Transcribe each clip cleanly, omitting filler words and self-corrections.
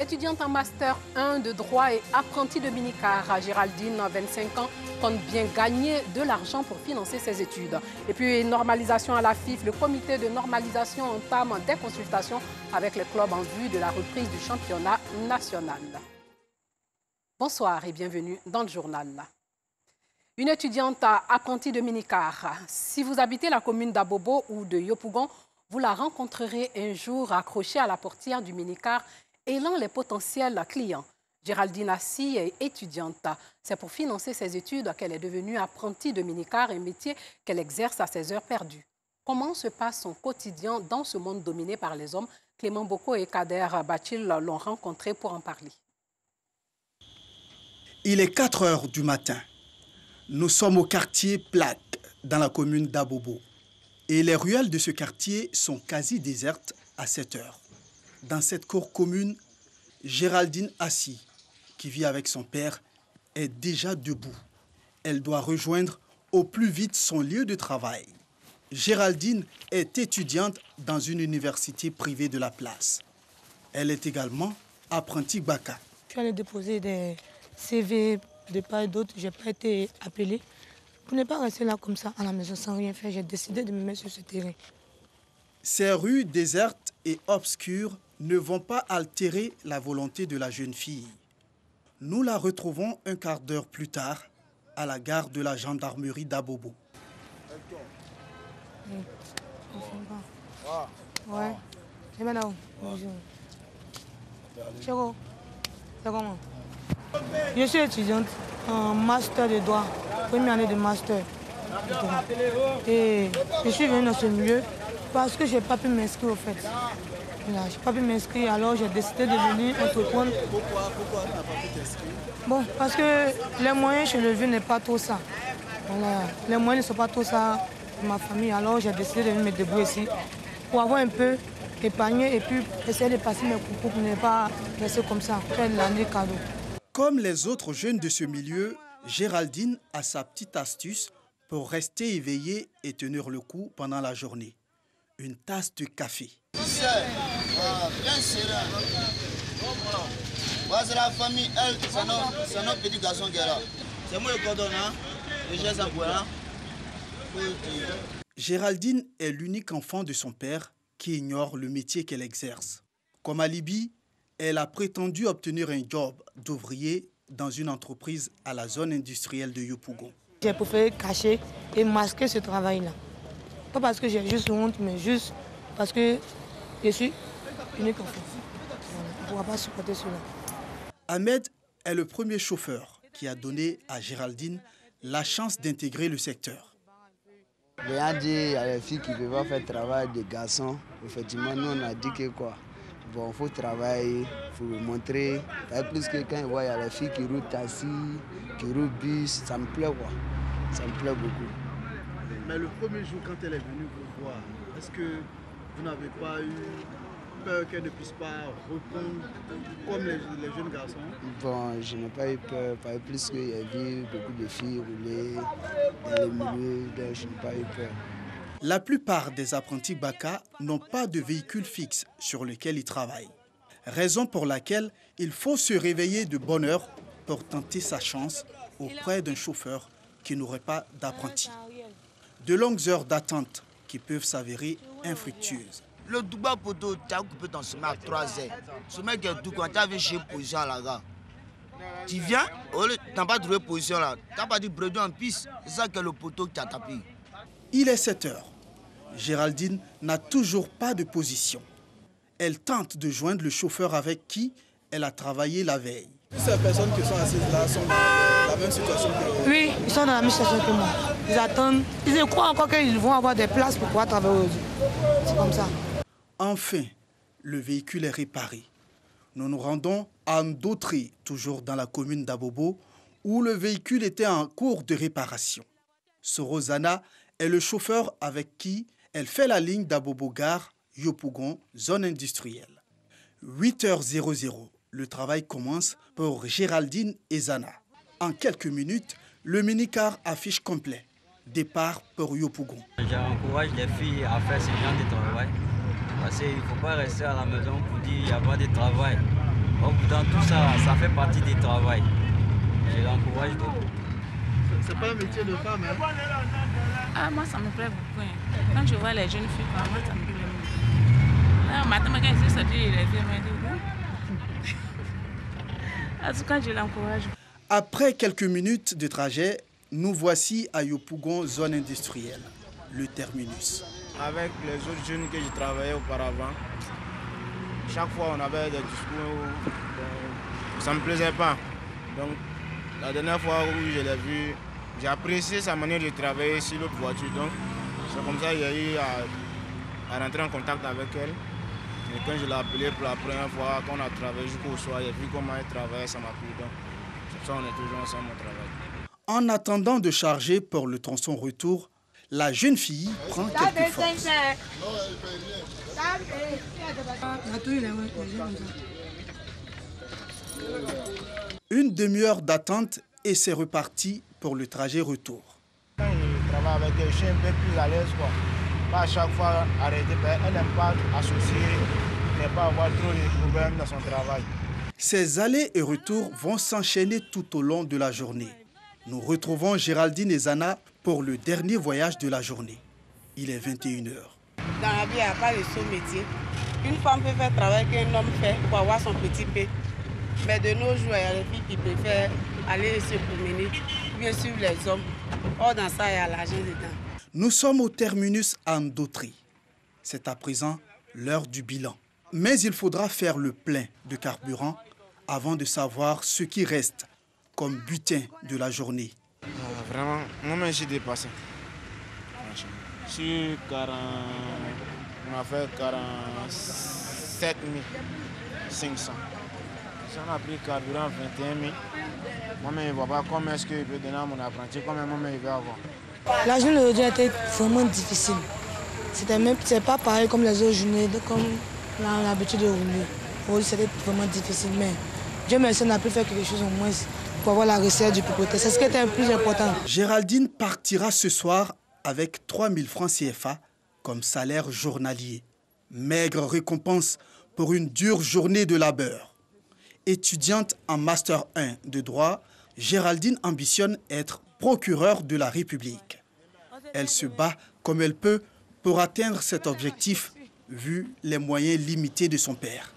Étudiante en Master 1 de droit et apprentie de minicar, Géraldine, 25 ans, compte bien gagner de l'argent pour financer ses études. Et puis, normalisation à la FIF, le comité de normalisation entame des consultations avec les clubs en vue de la reprise du championnat national. Bonsoir et bienvenue dans le journal. Une étudiante apprentie de minicar. Si vous habitez la commune d'Abobo ou de Yopougon, vous la rencontrerez un jour accrochée à la portière du minicar, élant les potentiels clients. Géraldine Assi est étudiante. C'est pour financer ses études qu'elle est devenue apprentie de minicar, un métier qu'elle exerce à ses heures perdues. Comment se passe son quotidien dans ce monde dominé par les hommes? Clément Boko et Kader Bachil l'ont rencontré pour en parler. Il est 4 heures du matin. Nous sommes au quartier Plaque, dans la commune d'Abobo. Et les ruelles de ce quartier sont quasi désertes à 7 heures. Dans cette cour commune, Géraldine Assi, qui vit avec son père, est déjà debout. Elle doit rejoindre au plus vite son lieu de travail. Géraldine est étudiante dans une université privée de la place. Elle est également apprentie Baka. Je suis allée déposer des CV de part et d'autre. Je n'ai pas été appelée. Pour ne pas rester là comme ça à la maison sans rien faire, j'ai décidé de me mettre sur ce terrain. Ces rues désertes et obscures ne vont pas altérer la volonté de la jeune fille. Nous la retrouvons un quart d'heure plus tard à la gare de la gendarmerie d'Abobo. Ouais. C'est maintenant. Bonjour. Chéro, c'est comment? Je suis étudiante en master de droit, première année de master. Et je suis venue dans ce milieu parce que je n'ai pas pu m'inscrire au fait. Je n'ai pas pu m'inscrire, alors j'ai décidé de venir entreprendre. Pourquoi tu n'as pas pu t'inscrire? Bon, parce que les moyens chez le vieux n'est pas trop ça. Voilà. Les moyens ne sont pas trop ça de ma famille, alors j'ai décidé de venir me débrouiller ici pour avoir un peu épargné et puis essayer de passer mes concours pour ne pas rester comme ça, faire l'année cadeau. Comme les autres jeunes de ce milieu, Géraldine a sa petite astuce pour rester éveillée et tenir le coup pendant la journée. Une tasse de café. C'est la famille, elle, c'est notre petit garçon qui est là. C'est moi le coordonnant, le geste en voilà. Géraldine est l'unique enfant de son père qui ignore le métier qu'elle exerce. Comme alibi, elle a prétendu obtenir un job d'ouvrier dans une entreprise à la zone industrielle de Yopougon. J'ai préféré cacher et masquer ce travail-là. Pas parce que j'ai juste honte, mais juste parce que je suis unique enfant. On ne pourra pas supporter cela. Ahmed est le premier chauffeur qui a donné à Géraldine la chance d'intégrer le secteur. Les gens disent à les filles qui ne peuvent pas faire le travail des garçons. Effectivement, nous on a dit que quoi? Bon, il faut travailler, il faut montrer. Plus que quand il y a les filles qui roulent taxi, qui roulent bus, ça me plaît quoi. Ça me plaît beaucoup. Mais le premier jour, quand elle est venue vous voir, est-ce que vous n'avez pas eu peur qu'elle ne puisse pas répondre comme les jeunes garçons? Bon, je n'ai pas eu peur, pas plus qu'il y a vu beaucoup de filles rouler dans les milieux, donc je n'ai pas eu peur. La plupart des apprentis Baka n'ont pas de véhicule fixe sur lequel ils travaillent. Raison pour laquelle il faut se réveiller de bonne heure pour tenter sa chance auprès d'un chauffeur qui n'aurait pas d'apprenti. De longues heures d'attente qui peuvent s'avérer infructueuses. Le Duba Poto, tu as coupé ton sommet à 3 heures. Ce mec est tout quand tu as vu chez position là-bas. Tu viens, tu n'as pas trouvé position là. Tu n'as pas dit bredouille en piste. C'est ça que le poteau qui t'a tapé. Il est 7 heures. Géraldine n'a toujours pas de position. Elle tente de joindre le chauffeur avec qui elle a travaillé la veille. Ces personnes qui sont assises là sont dans la même situation que vous? Oui, ils sont dans la même situation que moi. Ils attendent. Ils croient encore qu'ils vont avoir des places pour pouvoir travailler aujourd'hui. C'est comme ça. Enfin, le véhicule est réparé. Nous nous rendons à Ndotri, toujours dans la commune d'Abobo, où le véhicule était en cours de réparation. Sorozana est le chauffeur avec qui elle fait la ligne d'Abobo-Gare, Yopougon, zone industrielle. 8h00, le travail commence pour Géraldine et Zana. En quelques minutes, le minicar affiche complet. Départ pour Yopougon. J'encourage les filles à faire ce genre de travail. Parce qu'il ne faut pas rester à la maison pour dire qu'il n'y a pas de travail. Dans tout ça, ça fait partie du travail. Je l'encourage beaucoup. C'est pas un métier de femme, hein? Ah, moi, ça me plaît beaucoup. Quand je vois les jeunes filles, moi, ça me plaît beaucoup. Ah, maintenant, quand je suis sortie, les filles m'ont dit, en tout cas, je l'encourage. Après quelques minutes de trajet, nous voici à Yopougon, zone industrielle, le terminus. Avec les autres jeunes que je travaillais auparavant, chaque fois on avait des discours, ça ne me plaisait pas. Donc la dernière fois où je l'ai vu, j'ai apprécié sa manière de travailler sur l'autre voiture. Donc c'est comme ça qu'il y a eu à rentrer en contact avec elle. Et quand je l'ai appelée pour la première fois, quand on a travaillé jusqu'au soir, j'ai vu comment elle travaillait, ça m'a plu. Donc c'est pour ça qu'on est toujours ensemble au travail. En attendant de charger pour le tronçon retour, la jeune fille prend quelques forces. Une demi-heure d'attente et c'est reparti pour le trajet retour. Quand je travaille avec elle, je suis un peu plus à l'aise. Pas à chaque fois arrêter, elle n'aime pas associer, ne pas avoir trop de problèmes dans son travail. Ces allers et retours vont s'enchaîner tout au long de la journée. Nous retrouvons Géraldine et Zana pour le dernier voyage de la journée. Il est 21h. Dans la vie, il n'y a pas de saut métier. Une femme peut faire le travail qu'un homme fait pour avoir son petit paix. Mais de nos jours, il y a des filles qui préfèrent aller se promener, bien suivre les hommes. Or, dans ça, il y a l'argent dedans. Nous sommes au terminus Andotri. C'est à présent l'heure du bilan. Mais il faudra faire le plein de carburant avant de savoir ce qui reste comme butin de la journée. Vraiment, moi-même, je suis dépassé. Je suis 40... On a fait 47 500. Si on a pris carburant 21 000, moi-même, je ne vois pas comment est-ce qu'il peut donner à mon apprenti, comment moi-même il va avoir. La journée d'aujourd'hui a été vraiment difficile. C'est pas pareil comme les autres journées, comme on a l'habitude de rouler. Aujourd'hui, c'était vraiment difficile, mais Dieu merci, on a pu faire quelque chose au moins pour avoir la recette du propriétaire. C'est ce qui était le plus important. Géraldine partira ce soir avec 3 000 francs CFA comme salaire journalier. Maigre récompense pour une dure journée de labeur. Étudiante en Master 1 de droit, Géraldine ambitionne être procureure de la République. Elle se bat comme elle peut pour atteindre cet objectif, vu les moyens limités de son père.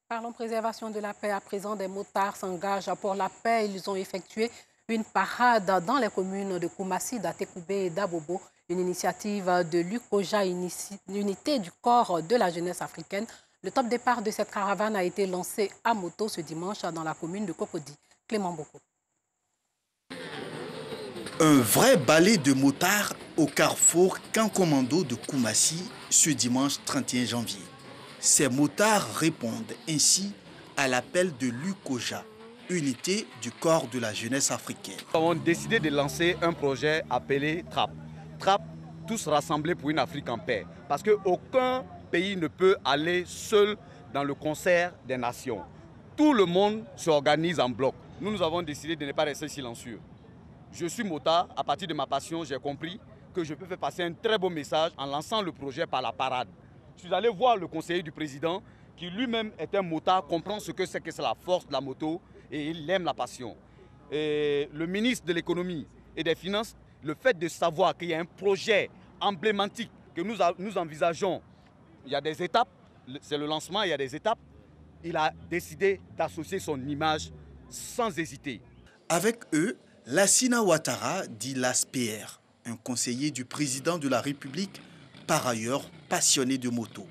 Parlons préservation de la paix. À présent, des motards s'engagent pour la paix. Ils ont effectué une parade dans les communes de Koumassi, d'Atekoubé et d'Abobo. Une initiative de l'UCOJA, l'unité du corps de la jeunesse africaine. Le top départ de cette caravane a été lancé à moto ce dimanche dans la commune de Cocody. Clément Boko. Un vrai balai de motards au carrefour Camp Commando de Koumassi ce dimanche 31 janvier. Ces motards répondent ainsi à l'appel de l'UCOJA, unité du corps de la jeunesse africaine. Nous avons décidé de lancer un projet appelé TRAP. TRAP, tous rassemblés pour une Afrique en paix. Parce qu'aucun pays ne peut aller seul dans le concert des nations. Tout le monde s'organise en bloc. Nous avons décidé de ne pas rester silencieux. Je suis motard, à partir de ma passion, j'ai compris que je peux faire passer un très beau message en lançant le projet par la parade. Je suis allé voir le conseiller du président, qui lui-même est un motard, comprend ce que c'est la force de la moto et il aime la passion. Et le ministre de l'économie et des finances, le fait de savoir qu'il y a un projet emblématique que nous envisageons, il y a des étapes, c'est le lancement, il y a des étapes, il a décidé d'associer son image sans hésiter. Avec eux, Lassina Ouattara, dit LASPR, un conseiller du président de la République, par ailleurs passionné de moto.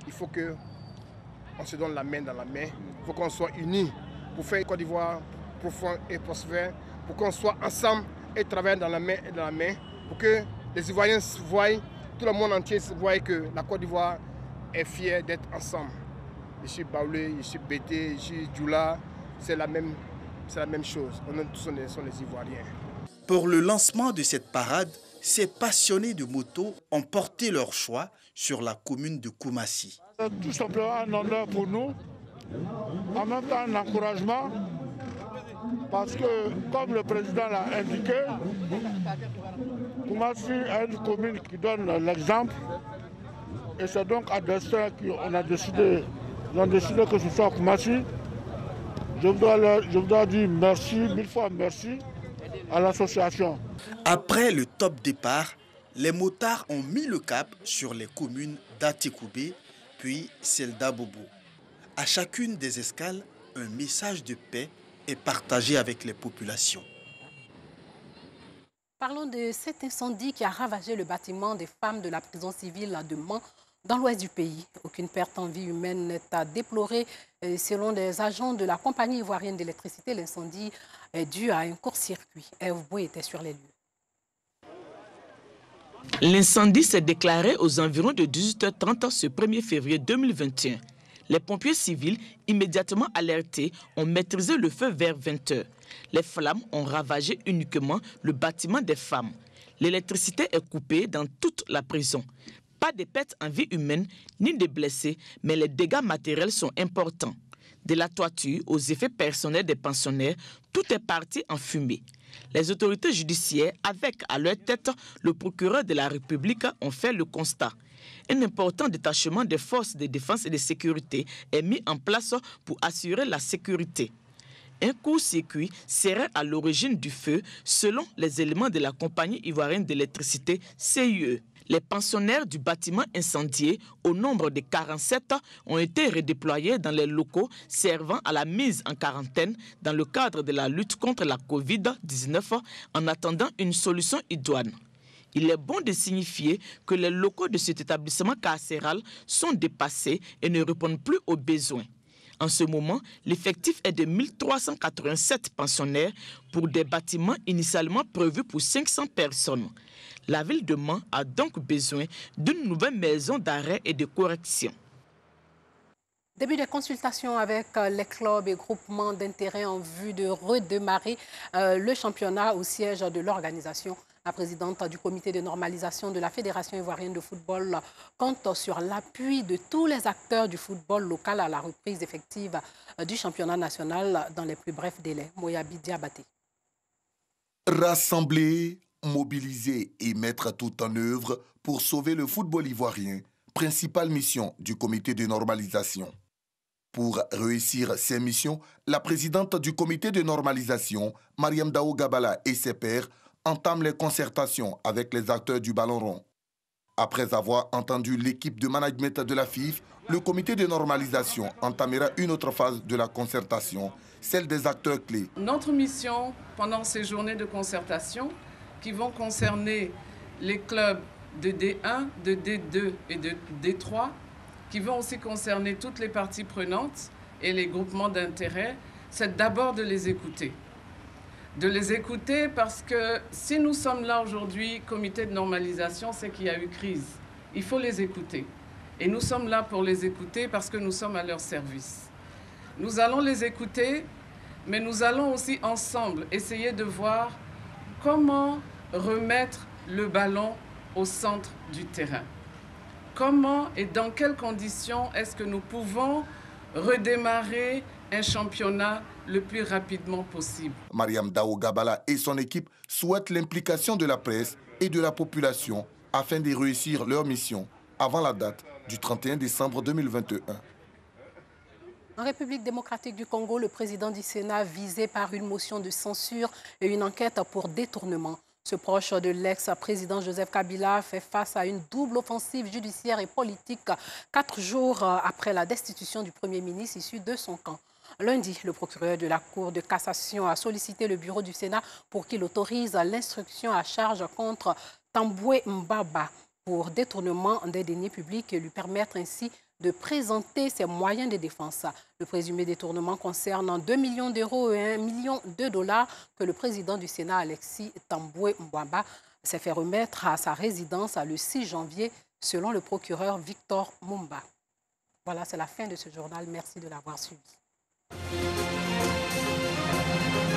Il faut qu'on se donne la main dans la main, il faut qu'on soit unis pour faire une Côte d'Ivoire profonde et prospère, pour qu'on soit ensemble et travailler dans la main et dans la main, pour que les Ivoiriens voient, tout le monde entier voit que la Côte d'Ivoire est fière d'être ensemble. Je suis Baoulé, je suis Bété, je suis Djoula, c'est la même chose. Tous sont les Ivoiriens. Pour le lancement de cette parade, ces passionnés de moto ont porté leur choix sur la commune de Koumassi. Tout simplement un honneur pour nous, en même temps un encouragement, parce que, comme le président l'a indiqué, Koumassi est une commune qui donne l'exemple, et c'est donc à dessein qu'on a décidé Ils ont décidé que ce soit à Koumassi. Je voudrais dire merci, 1000 fois merci à l'association. Après le top départ, les motards ont mis le cap sur les communes d'Atekoubé, puis celle d'Abobo. À chacune des escales, un message de paix est partagé avec les populations. Parlons de cet incendie qui a ravagé le bâtiment des femmes de la prison civile de Mans, dans l'ouest du pays. Aucune perte en vie humaine n'est à déplorer. Selon des agents de la compagnie ivoirienne d'électricité, l'incendie est dû à un court-circuit. Hervé Boué était sur les lieux. L'incendie s'est déclaré aux environs de 18h30 ce 1er février 2021. Les pompiers civils, immédiatement alertés, ont maîtrisé le feu vers 20h. Les flammes ont ravagé uniquement le bâtiment des femmes. L'électricité est coupée dans toute la prison. Pas de pertes en vie humaine ni de blessés, mais les dégâts matériels sont importants. De la toiture aux effets personnels des pensionnaires, tout est parti en fumée. Les autorités judiciaires, avec à leur tête le procureur de la République, ont fait le constat. Un important détachement des forces de défense et de sécurité est mis en place pour assurer la sécurité. Un court-circuit serait à l'origine du feu, selon les éléments de la compagnie ivoirienne d'électricité CIE. Les pensionnaires du bâtiment incendié, au nombre de 47, ont été redéployés dans les locaux servant à la mise en quarantaine dans le cadre de la lutte contre la Covid-19 en attendant une solution idoine. Il est bon de signifier que les locaux de cet établissement carcéral sont dépassés et ne répondent plus aux besoins. En ce moment, l'effectif est de 1387 pensionnaires pour des bâtiments initialement prévus pour 500 personnes. La ville de Mans a donc besoin d'une nouvelle maison d'arrêt et de correction. Début des consultations avec les clubs et groupements d'intérêt en vue de redémarrer le championnat au siège de l'organisation. La présidente du comité de normalisation de la Fédération ivoirienne de football compte sur l'appui de tous les acteurs du football local à la reprise effective du championnat national dans les plus brefs délais. Moyabi Diabaté. Rassembler, mobiliser et mettre tout en œuvre pour sauver le football ivoirien, principale mission du comité de normalisation. Pour réussir ces missions, la présidente du comité de normalisation, Mariam Dao Gabala et ses pairs, entament les concertations avec les acteurs du ballon rond. Après avoir entendu l'équipe de management de la FIF, le comité de normalisation entamera une autre phase de la concertation, celle des acteurs clés. Notre mission pendant ces journées de concertation, qui vont concerner les clubs de D1, de D2 et de D3, qui vont aussi concerner toutes les parties prenantes et les groupements d'intérêt, c'est d'abord de les écouter. De les écouter parce que si nous sommes là aujourd'hui, comité de normalisation, c'est qu'il y a eu crise. Il faut les écouter. Et nous sommes là pour les écouter parce que nous sommes à leur service. Nous allons les écouter, mais nous allons aussi ensemble essayer de voir comment remettre le ballon au centre du terrain. Comment et dans quelles conditions est-ce que nous pouvons redémarrer un championnat le plus rapidement possible. Mariam Dao Gabala et son équipe souhaitent l'implication de la presse et de la population afin de réussir leur mission avant la date du 31 décembre 2021. En République démocratique du Congo, le président du Sénat visé par une motion de censure et une enquête pour détournement. Ce proche de l'ex-président Joseph Kabila fait face à une double offensive judiciaire et politique 4 jours après la destitution du Premier ministre issu de son camp. Lundi, le procureur de la Cour de cassation a sollicité le bureau du Sénat pour qu'il autorise l'instruction à charge contre Tamboué Mbaba pour détournement des deniers publics et lui permettre ainsi de présenter ses moyens de défense. Le présumé détournement concerne 2 millions d'euros et $1 million que le président du Sénat, Alexis Tamboué Mbaba, s'est fait remettre à sa résidence le 6 janvier, selon le procureur Victor Mumba. Voilà, c'est la fin de ce journal. Merci de l'avoir suivi.